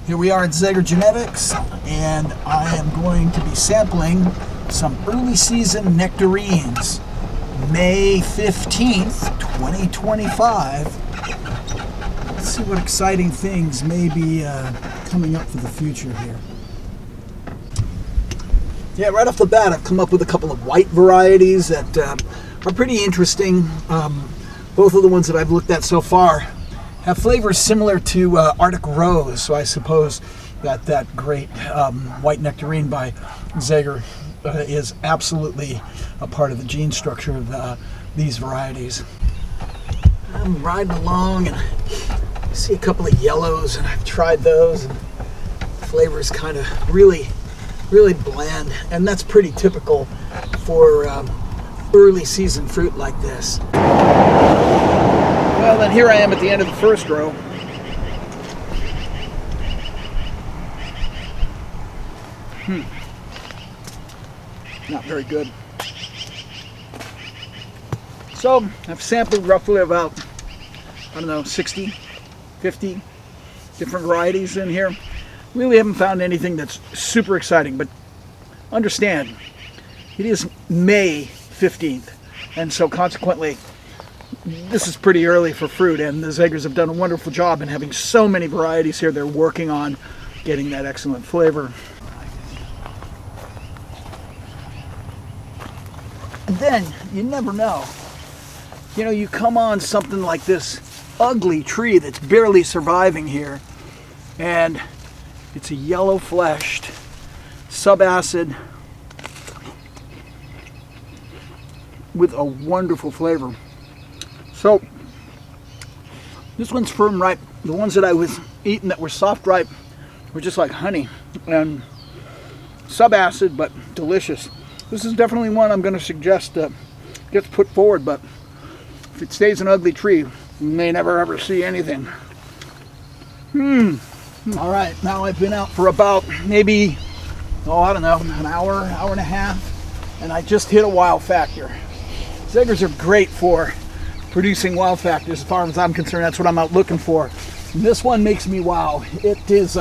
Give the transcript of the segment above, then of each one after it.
Here we are at Zaiger Genetics, and I am going to be sampling some early season nectarines, May 15th, 2025. Let's see what exciting things may be coming up for the future here. Yeah, right off the bat, I've come up with a couple of white varieties that are pretty interesting. Both of the ones that I've looked at so far have flavors similar to Arctic Rose, so I suppose that great white nectarine by Zaiger is absolutely a part of the gene structure of these varieties. I'm riding along and I see a couple of yellows, and I've tried those, and the flavor is kind of really bland, and that's pretty typical for early season fruit like this. Well, then here I am at the end of the first row. Not very good. So I've sampled roughly about, I don't know, 60, 50 different varieties in here. Really haven't found anything that's super exciting, but understand, it is May 15th, and so consequently, this is pretty early for fruit, and the Zaigers have done a wonderful job in having so many varieties here. They're working on getting that excellent flavor. And then, you never know. You know, you come on something like this ugly tree that's barely surviving here, and it's a yellow-fleshed, subacid, with a wonderful flavor. So, this one's firm ripe. The ones that I was eating that were soft ripe were just like honey, and subacid but delicious. This is definitely one I'm going to suggest gets put forward, but if it stays an ugly tree, you may never ever see anything. All right, now I've been out for about maybe, I don't know, an hour and a half, and I just hit a wow factor. Zaigers are great for producing wow factors. As far as I'm concerned, that's what I'm out looking for. And this one makes me wow. It is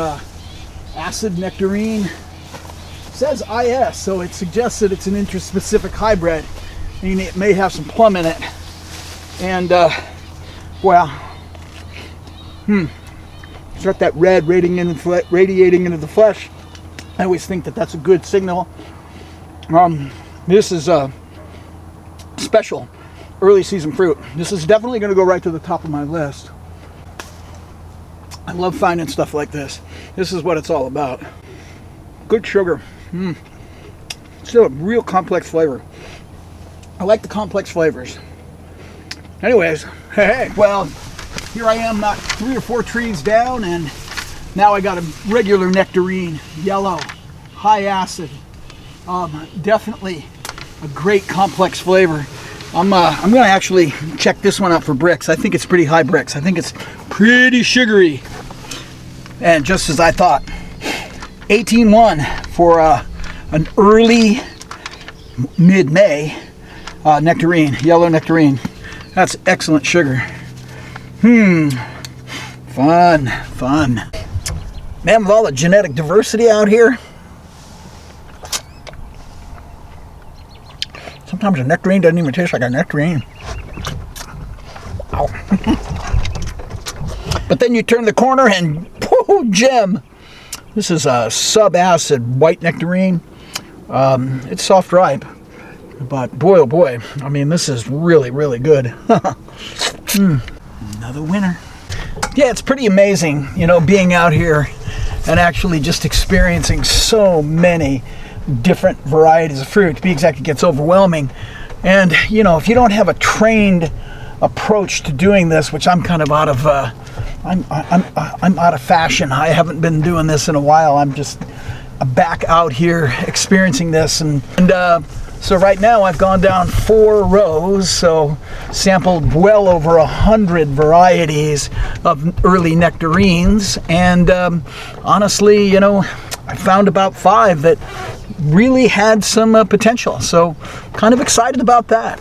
acid nectarine. It says IS, so it suggests that it's an interspecific hybrid. I mean, it may have some plum in it. And, well, it's got that red radiating into the flesh. I always think that that's a good signal. This is a special early season fruit. This is definitely going to go right to the top of my list. I love finding stuff like this. This is what it's all about. Good sugar. Still a real complex flavor. I like the complex flavors. Anyways, hey, well, here I am, not 3 or 4 trees down, and now I got a regular nectarine, yellow, high acid. Definitely a great complex flavor. I'm going to actually check this one out for Brix. I think it's pretty high Brix. I think it's pretty sugary. And just as I thought, 18.1 for an early mid-May nectarine, yellow nectarine. That's excellent sugar. Fun. Man, with all the genetic diversity out here, sometimes a nectarine doesn't even taste like a nectarine. Ow. But then you turn the corner and, whoo, gem. This is a subacid white nectarine. It's soft ripe, but boy, oh boy, I mean, this is really good. Another winner. Yeah, it's pretty amazing, you know, being out here and actually just experiencing so many different varieties of fruit. To be exact, it gets overwhelming. And you know, if you don't have a trained approach to doing this, which I'm kind of out of I'm out of fashion. I haven't been doing this in a while. I'm just back out here experiencing this, and so right now I've gone down 4 rows, so sampled well over 100 varieties of early nectarines, and honestly, you know, I found about 5 that really had some potential, so kind of excited about that.